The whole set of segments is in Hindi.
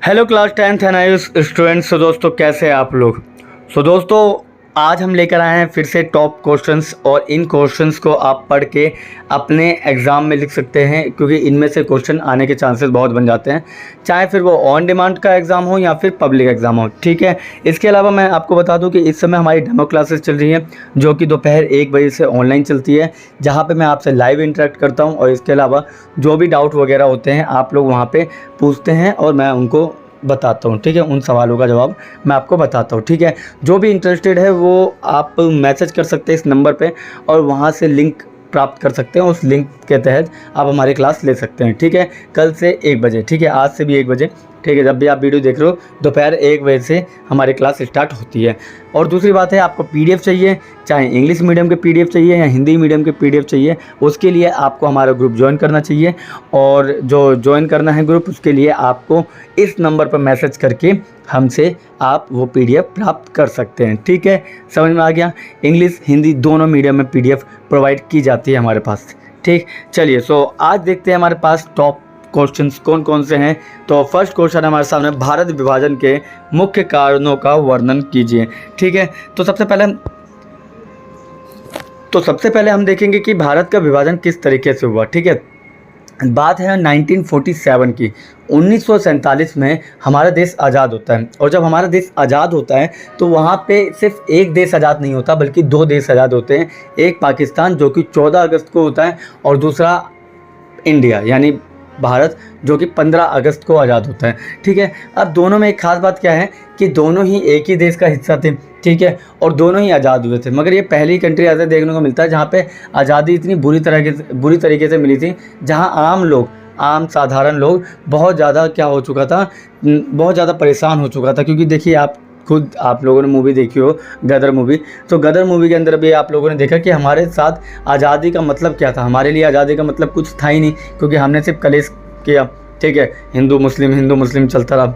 Hello class 10th NIS students. दोस्तों कैसे हैं आप लोग। दोस्तों आज हम लेकर आए हैं फिर से टॉप क्वेश्चंस और इन क्वेश्चंस को आप पढ़ के अपने एग्ज़ाम में लिख सकते हैं, क्योंकि इनमें से क्वेश्चन आने के चांसेस बहुत बन जाते हैं, चाहे फिर वो ऑन डिमांड का एग्ज़ाम हो या फिर पब्लिक एग्ज़ाम हो। ठीक है, इसके अलावा मैं आपको बता दूं कि इस समय हमारी डेमो क्लासेस चल रही हैं जो कि दोपहर 1 बजे से ऑनलाइन चलती है, जहाँ पर मैं आपसे लाइव इंटरेक्ट करता हूँ। और इसके अलावा जो भी डाउट वगैरह होते हैं आप लोग वहाँ पर पूछते हैं और मैं उनको बताता हूँ। ठीक है, उन सवालों का जवाब मैं आपको बताता हूँ। ठीक है, जो भी इंटरेस्टेड है वो आप मैसेज कर सकते हैं इस नंबर पे और वहाँ से लिंक प्राप्त कर सकते हैं। उस लिंक के तहत आप हमारी क्लास ले सकते हैं। ठीक है, कल से 1 बजे, ठीक है, आज से भी 1 बजे, ठीक है, जब भी आप वीडियो देख रहे हो दोपहर 1 बजे से हमारी क्लास स्टार्ट होती है। और दूसरी बात है, आपको पीडीएफ चाहिए, चाहे इंग्लिश मीडियम के पीडीएफ चाहिए या हिंदी मीडियम के पीडीएफ चाहिए, उसके लिए आपको हमारा ग्रुप ज्वाइन करना चाहिए। और जो ज्वाइन करना है ग्रुप, उसके लिए आपको इस नंबर पर मैसेज करके हमसे आप वो पीडीएफ प्राप्त कर सकते हैं। ठीक है, समझ में आ गया। इंग्लिश हिंदी दोनों मीडियम में पीडीएफ प्रोवाइड की जाती है हमारे पास। ठीक, चलिए आज देखते हैं हमारे पास टॉप क्वेश्चंस कौन कौन से हैं। तो फर्स्ट क्वेश्चन हमारे सामने, भारत विभाजन के मुख्य कारणों का वर्णन कीजिए। ठीक है, तो सबसे पहले हम देखेंगे कि भारत का विभाजन किस तरीके से हुआ। ठीक है, बात है 1947 की। 1947 में हमारा देश आज़ाद होता है, और जब हमारा देश आज़ाद होता है तो वहाँ पे सिर्फ एक देश आज़ाद नहीं होता बल्कि 2 देश आज़ाद होते हैं। एक पाकिस्तान जो कि 14 अगस्त को होता है, और दूसरा इंडिया यानी भारत जो कि 15 अगस्त को आज़ाद होता है। ठीक है, अब दोनों में एक खास बात क्या है कि दोनों ही एक ही देश का हिस्सा थे। ठीक है, और दोनों ही आज़ाद हुए थे, मगर ये पहली कंट्री ऐसे देखने को मिलता है जहाँ पे आज़ादी इतनी बुरी तरीके से मिली थी, जहाँ आम साधारण लोग बहुत ज़्यादा क्या हो चुका था, बहुत ज़्यादा परेशान हो चुका था। क्योंकि देखिए, आप लोगों ने मूवी देखी हो गदर मूवी, तो गदर मूवी के अंदर भी आप लोगों ने देखा कि हमारे साथ आज़ादी का मतलब क्या था। हमारे लिए आज़ादी का मतलब कुछ था ही नहीं, क्योंकि हमने सिर्फ कलेश किया। ठीक है, हिंदू मुस्लिम चलता रहा।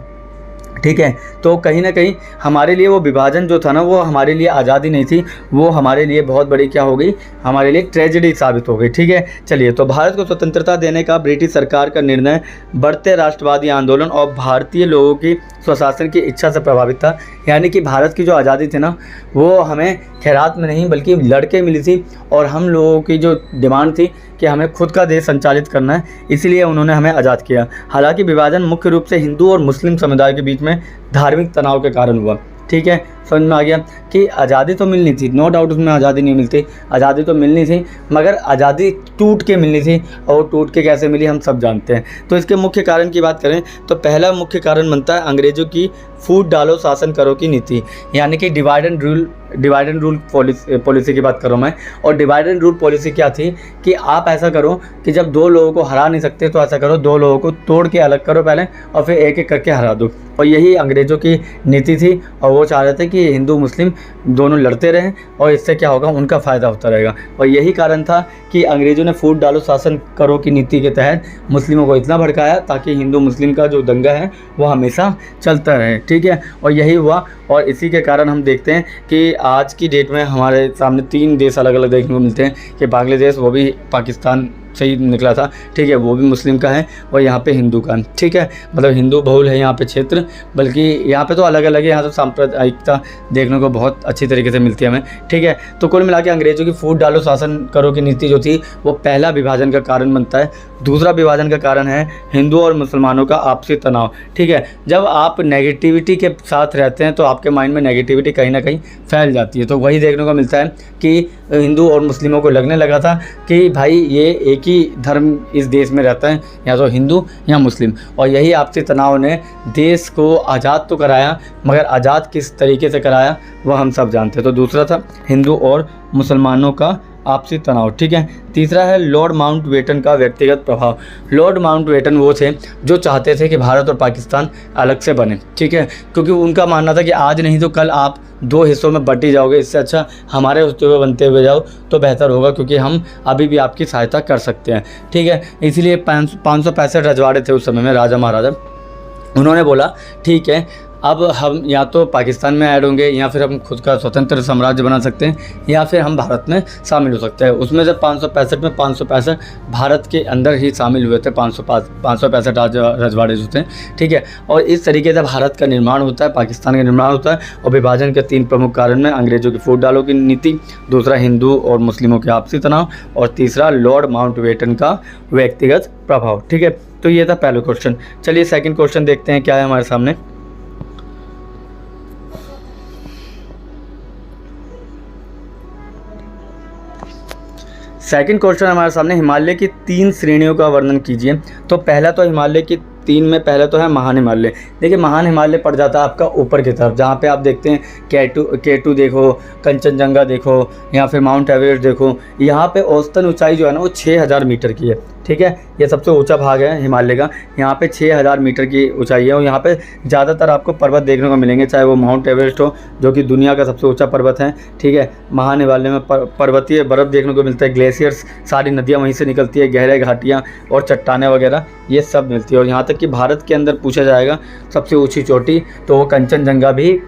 ठीक है, तो कहीं ना कहीं हमारे लिए वो विभाजन जो था ना, वो हमारे लिए आज़ादी नहीं थी, वो हमारे लिए बहुत बड़ी क्या हो गई, हमारे लिए ट्रेजेडी साबित हो गई। ठीक है, चलिए, तो भारत को स्वतंत्रता देने का ब्रिटिश सरकार का निर्णय बढ़ते राष्ट्रवादी आंदोलन और भारतीय लोगों की स्वशासन की इच्छा से प्रभावित था। यानी कि भारत की जो आज़ादी थी ना, वो हमें खैरात में नहीं बल्कि लड़के मिली थी, और हम लोगों की जो डिमांड थी कि हमें खुद का देश संचालित करना है, इसलिए उन्होंने हमें आज़ाद किया। हालांकि विभाजन मुख्य रूप से हिंदू और मुस्लिम समुदाय के बीच में धार्मिक तनाव के कारण हुआ। ठीक है, समझ में आ गया कि आज़ादी तो मिलनी थी, नो डाउट उसमें आज़ादी नहीं मिलती, आज़ादी तो मिलनी थी, मगर आज़ादी टूट के मिलनी थी, और टूट के कैसे मिली हम सब जानते हैं। तो इसके मुख्य कारण की बात करें तो पहला मुख्य कारण बनता है अंग्रेज़ों की फूट डालो शासन करो की नीति, यानी कि डिवाइड एंड रूल पॉलिसी की बात कर रहा हूँ मैं। और डिवाइड एंड रूल पॉलिसी क्या थी कि आप ऐसा करो कि जब 2 लोगों को हरा नहीं सकते तो ऐसा करो, 2 लोगों को तोड़ के अलग करो पहले, और फिर एक एक करके हरा दो। और यही अंग्रेज़ों की नीति थी, और वो चाह रहे थे कि हिंदू मुस्लिम दोनों लड़ते रहें, और इससे क्या होगा, उनका फ़ायदा होता रहेगा। और यही कारण था कि अंग्रेज़ों ने फूट डालो शासन करो की नीति के तहत मुस्लिमों को इतना भड़काया ताकि हिंदू मुस्लिम का जो दंगा है वो हमेशा चलता रहे। ठीक है, और यही हुआ, और इसी के कारण हम देखते हैं कि आज की डेट में हमारे सामने 3 देश अलग अलग देखने को मिलते हैं कि बांग्लादेश, वो भी पाकिस्तान से ही निकला था। ठीक है, वो भी मुस्लिम का है, और यहाँ पे हिंदू का। ठीक है, मतलब हिंदू बहुल है यहाँ पे क्षेत्र, बल्कि यहाँ पे तो अलग अलग है, यहाँ तो सांप्रदायिकता देखने को बहुत अच्छी तरीके से मिलती है हमें। ठीक है, तो कुल मिला के अंग्रेज़ों की फूट डालो शासन करो की नीति जो थी, वो पहला विभाजन का कारण बनता है। दूसरा विभाजन का कारण है हिंदू और मुसलमानों का आपसी तनाव। ठीक है, जब आप नेगेटिविटी के साथ रहते हैं तो आपके माइंड में नेगेटिविटी कहीं ना कहीं फैल जाती है। तो वही देखने को मिलता है कि हिंदू और मुस्लिमों को लगने लगा था कि भाई ये एक ही धर्म इस देश में रहता है, या तो हिंदू या मुस्लिम, और यही आपसी तनाव ने देश को आज़ाद तो कराया, मगर आज़ाद किस तरीके से कराया वह हम सब जानते हैं। तो दूसरा था हिंदू और मुसलमानों का आपसी तनाव। ठीक है, तीसरा है लॉर्ड माउंटबेटन का व्यक्तिगत प्रभाव। लॉर्ड माउंटबेटन वो थे जो चाहते थे कि भारत और पाकिस्तान अलग से बने। ठीक है, क्योंकि उनका मानना था कि आज नहीं तो कल आप 2 हिस्सों में बटी जाओगे, इससे अच्छा हमारे होते हुए बनते हुए जाओ तो बेहतर होगा, क्योंकि हम अभी भी आपकी सहायता कर सकते हैं। ठीक है, इसीलिए 565 रजवाड़े थे उस समय में, राजा महाराजा। उन्होंने बोला ठीक है, अब हम या तो पाकिस्तान में ऐड होंगे, या फिर हम खुद का स्वतंत्र साम्राज्य बना सकते हैं, या फिर हम भारत में शामिल हो सकते हैं। उसमें से 565 में 565 भारत के अंदर ही शामिल हुए थे, 565 रजवाड़े जो थे, ठीक है। और इस तरीके से भारत का निर्माण होता है, पाकिस्तान का निर्माण होता है। और विभाजन के 3 प्रमुख कारण में अंग्रेजों की फूट डालो की नीति, दूसरा हिंदू और मुस्लिमों के आपसी तनाव, और तीसरा लॉर्ड माउंटबेटन का व्यक्तिगत प्रभाव, ठीक है। तो ये था पहला क्वेश्चन। चलिए सेकंड क्वेश्चन देखते हैं क्या है हमारे सामने। सेकंड क्वेश्चन हमारे सामने, हिमालय की 3 श्रेणियों का वर्णन कीजिए। तो पहला तो हिमालय की 3 में पहले तो है महान हिमालय। देखिए महान हिमालय पड़ जाता है आपका ऊपर की तरफ, जहाँ पे आप देखते हैं K2 देखो, कंचनजंगा देखो, या फिर माउंट एवरेस्ट देखो। यहाँ पे औसतन ऊंचाई जो है ना वो 6000 मीटर की है, ठीक है। ये सबसे ऊंचा भाग है हिमालय का, यहाँ पे 6000 मीटर की ऊंचाई है। और यहाँ पे ज़्यादातर आपको पर्वत देखने को मिलेंगे, चाहे वो माउंट एवरेस्ट हो जो कि दुनिया का सबसे ऊंचा पर्वत है, ठीक है। महान हिमालय में पर्वतीय बर्फ़ देखने को मिलता है, ग्लेशियर्स, सारी नदियाँ वहीं से निकलती है, गहरे घाटियाँ और चट्टानें वगैरह ये सब मिलती है। और यहाँ तक कि भारत के अंदर पूछा जाएगा सबसे ऊँची चोटी, तो वो कंचनजंगा भी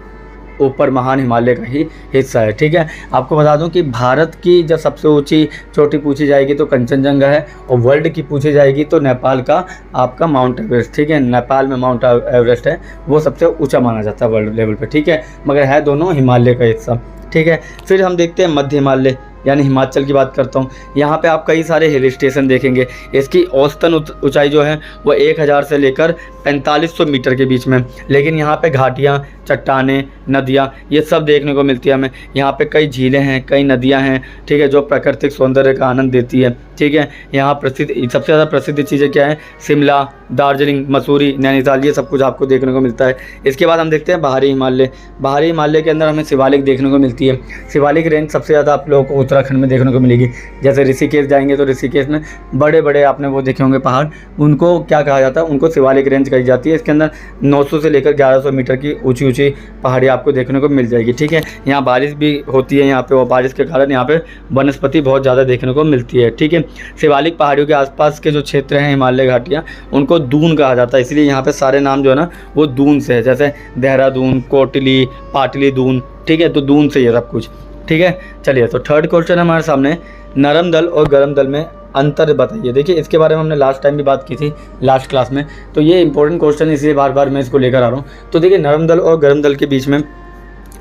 ऊपर महान हिमालय का ही हिस्सा है, ठीक है। आपको बता दूं कि भारत की जब सबसे ऊंची चोटी पूछी जाएगी तो कंचनजंगा है, और वर्ल्ड की पूछी जाएगी तो नेपाल का आपका माउंट एवरेस्ट, ठीक है। नेपाल में माउंट एवरेस्ट है, वो सबसे ऊंचा माना जाता है वर्ल्ड लेवल पे, ठीक है। मगर है दोनों हिमालय का हिस्सा, ठीक है। फिर हम देखते हैं मध्य हिमालय यानी हिमाचल की बात करता हूँ। यहाँ पे आप कई सारे हिल स्टेशन देखेंगे। इसकी औसतन ऊंचाई जो है वो 1000 से लेकर 4500 मीटर के बीच में, लेकिन यहाँ पे घाटियाँ, चट्टानें, नदियाँ ये सब देखने को मिलती है हमें। यहाँ पे कई झीलें हैं, कई नदियाँ हैं, ठीक है, जो प्राकृतिक सौंदर्य का आनंद देती है, ठीक है। यहाँ प्रसिद्ध, सबसे ज़्यादा प्रसिद्ध चीज़ें क्या है, शिमला, दार्जिलिंग, मसूरी, नैनीताल, ये सब कुछ आपको देखने को मिलता है। इसके बाद हम देखते हैं बाहरी हिमालय। बाहरी हिमालय के अंदर हमें शिवालिक देखने को मिलती है। शिवालिक रेंज सबसे ज़्यादा आप लोगों को उत्तराखंड में देखने को मिलेगी। जैसे ऋषिकेश जाएंगे तो ऋषिकेश में बड़े बड़े आपने वो देखे होंगे पहाड़, उनको क्या कहा जाता है, उनको शिवालिक रेंज कही जाती है। इसके अंदर 900 से लेकर 1100 मीटर की ऊंची ऊंची पहाड़ी आपको देखने को मिल जाएगी, ठीक है। यहाँ बारिश भी होती है यहाँ पे, और बारिश के कारण यहाँ पे वनस्पति बहुत ज़्यादा देखने को मिलती है, ठीक है। शिवालिक पहाड़ियों के आसपास के जो क्षेत्र हैं हिमालय घाटियाँ, उनको दून कहा जाता है, इसलिए यहाँ पे सारे नाम जो है ना वो दून से है, जैसे देहरादून, कोटली, पाटली दून, ठीक है। तो दून से ये सब कुछ, ठीक है। चलिए तो थर्ड क्वेश्चन हमारे सामने, नरम दल और गर्म दल में अंतर बताइए। देखिए इसके बारे में हमने लास्ट टाइम भी बात की थी लास्ट क्लास में, तो ये इंपॉर्टेंट क्वेश्चन इसलिए बार बार मैं इसको लेकर आ रहा हूँ। तो देखिए नरम दल और गर्म दल के बीच में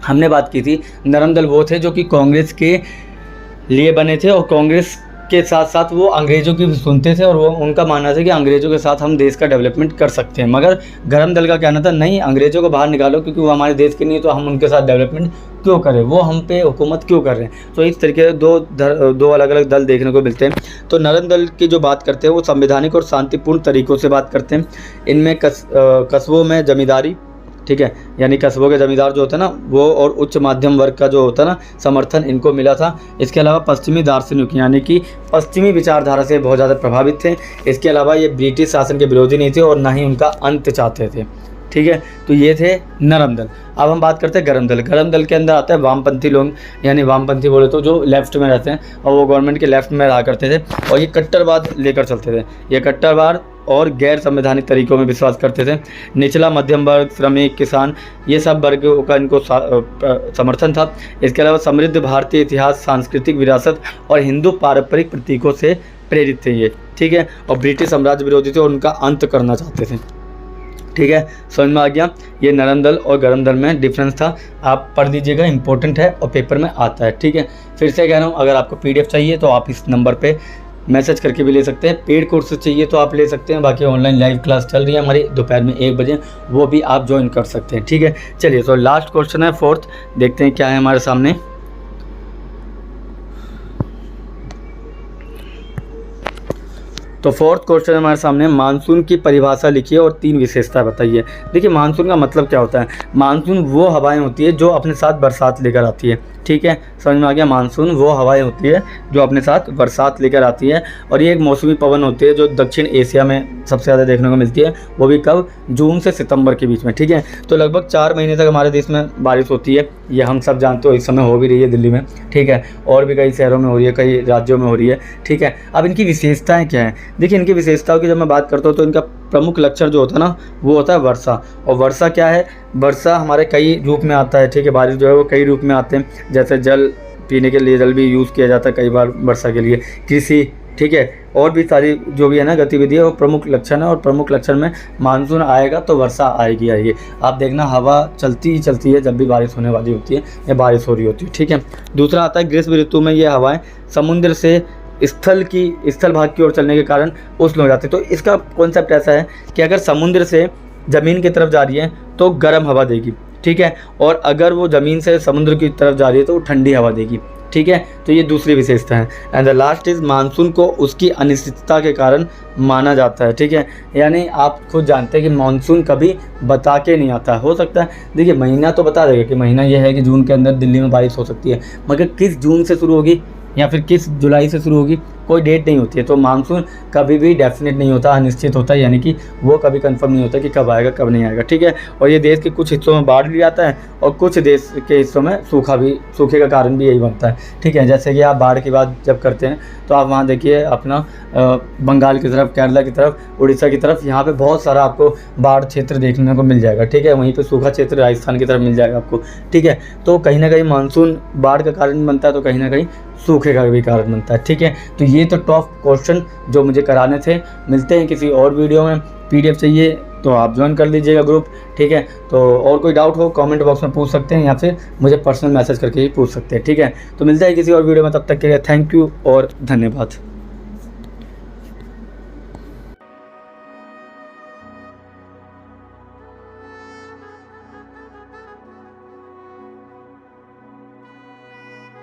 हमने बात की थी, नरम दल वो थे जो कि कांग्रेस के लिए बने थे, और कांग्रेस के साथ साथ वो अंग्रेज़ों की भी सुनते थे, और वो उनका मानना था कि अंग्रेज़ों के साथ हम देश का डेवलपमेंट कर सकते हैं। मगर गर्म दल का कहना था नहीं, अंग्रेज़ों को बाहर निकालो, क्योंकि वो हमारे देश के नहीं, तो हम उनके साथ डेवलपमेंट क्यों करें, वो हम पे हुकूमत क्यों कर रहे हैं। तो इस तरीके से दो अलग अलग दल देखने को मिलते हैं। तो नरम दल की जो बात करते हैं वो संवैधानिक और शांतिपूर्ण तरीक़ों से बात करते हैं। इनमें कस्बों में जमींदारी, ठीक है, यानी कस्बों के ज़मींदार जो होते हैं ना वो, और उच्च मध्यम वर्ग का जो होता है ना समर्थन इनको मिला था। इसके अलावा पश्चिमी दार्शनिक यानी कि पश्चिमी विचारधारा से बहुत ज़्यादा प्रभावित थे। इसके अलावा ये ब्रिटिश शासन के विरोधी नहीं थे, और ना ही उनका अंत चाहते थे, ठीक है। तो ये थे नरम दल। अब हम बात करते हैं गर्म दल। गर्म दल के अंदर आते हैं वामपंथी लोग, यानी वामपंथी बोले तो जो लेफ्ट में रहते हैं, और वो गवर्नमेंट के लेफ्ट में रहा करते थे, और ये कट्टरवाद लेकर चलते थे। ये कट्टरवाद और गैर संवैधानिक तरीकों में विश्वास करते थे। निचला मध्यम वर्ग, श्रमिक, किसान, ये सब वर्गों का इनको समर्थन था। इसके अलावा समृद्ध भारतीय इतिहास, सांस्कृतिक विरासत और हिंदू पारंपरिक प्रतीकों से प्रेरित थे ये, ठीक है। और ब्रिटिश साम्राज्य विरोधी थे और उनका अंत करना चाहते थे, ठीक है। समझ में आ गया, ये नरम दल और गर्म दल में डिफरेंस था। आप पढ़ दीजिएगा, इंपॉर्टेंट है और पेपर में आता है, ठीक है। फिर से कह रहा हूँ, अगर आपको PDF चाहिए तो आप इस नंबर पे मैसेज करके भी ले सकते हैं। पेड कोर्स चाहिए तो आप ले सकते हैं। बाकी ऑनलाइन लाइव क्लास चल रही है हमारी दोपहर में 1 बजे, वो भी आप ज्वाइन कर सकते हैं, ठीक है। चलिए तो लास्ट क्वेश्चन है फोर्थ, देखते हैं क्या है हमारे सामने। तो फोर्थ क्वेश्चन हमारे सामने, मानसून की परिभाषा लिखिए और 3 विशेषता बताइए। देखिए मानसून का मतलब क्या होता है। मानसून वो हवाएं होती है जो अपने साथ बरसात लेकर आती है, ठीक है, समझ में आ गया। मानसून वो हवाएं होती है जो अपने साथ बरसात लेकर आती है, और ये एक मौसमी पवन होती है जो दक्षिण एशिया में सबसे ज़्यादा देखने को मिलती है, वो भी कब, जून से सितंबर के बीच में, ठीक है। तो लगभग 4 महीने तक हमारे देश में बारिश होती है, ये हम सब जानते हो, इस समय हो भी रही है दिल्ली में, ठीक है, और भी कई शहरों में हो रही है, कई राज्यों में हो रही है, ठीक है। अब इनकी विशेषताएँ क्या है। देखिए इनकी विशेषताओं की जब मैं बात करता हूँ तो इनका प्रमुख लक्षण जो होता है ना वो होता है वर्षा। और वर्षा क्या है, वर्षा हमारे कई रूप में आता है, ठीक है। बारिश जो है वो कई रूप में आते हैं, जैसे जल पीने के लिए जल भी यूज़ किया जाता है कई बार वर्षा के लिए, कृषि, ठीक है, और भी सारी जो भी है ना गतिविधि है वो प्रमुख लक्षण है। और प्रमुख लक्षण में मानसून आएगा तो वर्षा आएगी आएगी। आप देखना हवा चलती ही चलती है जब भी बारिश होने वाली होती है या बारिश हो रही होती है, ठीक है। दूसरा आता है ग्रीष्म ऋतु में ये हवाएं समुद्र से स्थल भाग की ओर चलने के कारण उष्ण हो जाती है। तो इसका कॉन्सेप्ट ऐसा है कि अगर समुद्र से ज़मीन की तरफ जा रही है तो गर्म हवा देगी, ठीक है, और अगर वो ज़मीन से समुद्र की तरफ जा रही है तो वो ठंडी हवा देगी, ठीक है। तो ये दूसरी विशेषता है। And the last is monsoon को उसकी अनिश्चितता के कारण माना जाता है, ठीक है। यानी आप खुद जानते हैं कि मानसून कभी बता के नहीं आता। हो सकता है देखिए महीना तो बता देगा कि महीना ये है कि जून के अंदर दिल्ली में बारिश हो सकती है, मगर किस जून से शुरू होगी या फिर किस जुलाई से शुरू होगी कोई डेट नहीं होती है। तो मानसून कभी भी डेफिनेट नहीं होता, अनिश्चित होता है, यानी कि वो कभी कंफर्म नहीं होता कि कब आएगा कब नहीं आएगा, ठीक है। और ये देश के कुछ हिस्सों में बाढ़ भी आता है और कुछ देश के हिस्सों में सूखे का कारण भी यही बनता है, ठीक है। जैसे कि आप बाढ़ की बात जब करते हैं तो आप वहाँ देखिए अपना बंगाल की तरफ, केरला की तरफ, उड़ीसा की तरफ, यहाँ पे बहुत सारा आपको बाढ़ क्षेत्र देखने को मिल जाएगा, ठीक है। वहीं पे सूखा क्षेत्र राजस्थान की तरफ मिल जाएगा आपको, ठीक है। तो कहीं ना कहीं मानसून बाढ़ का कारण बनता है तो कहीं ना कहीं सूखे का भी कारण बनता है, ठीक है। तो ये तो टॉप क्वेश्चन जो मुझे कराने थे। मिलते हैं किसी और वीडियो में। PDF चाहिए तो आप ज्वाइन कर लीजिएगा ग्रुप, ठीक है। तो और कोई डाउट हो कमेंट बॉक्स में पूछ सकते हैं या फिर मुझे पर्सनल मैसेज करके ही पूछ सकते हैं, ठीक है। तो मिलता है किसी और वीडियो में, तब तक के लिए थैंक यू और धन्यवाद।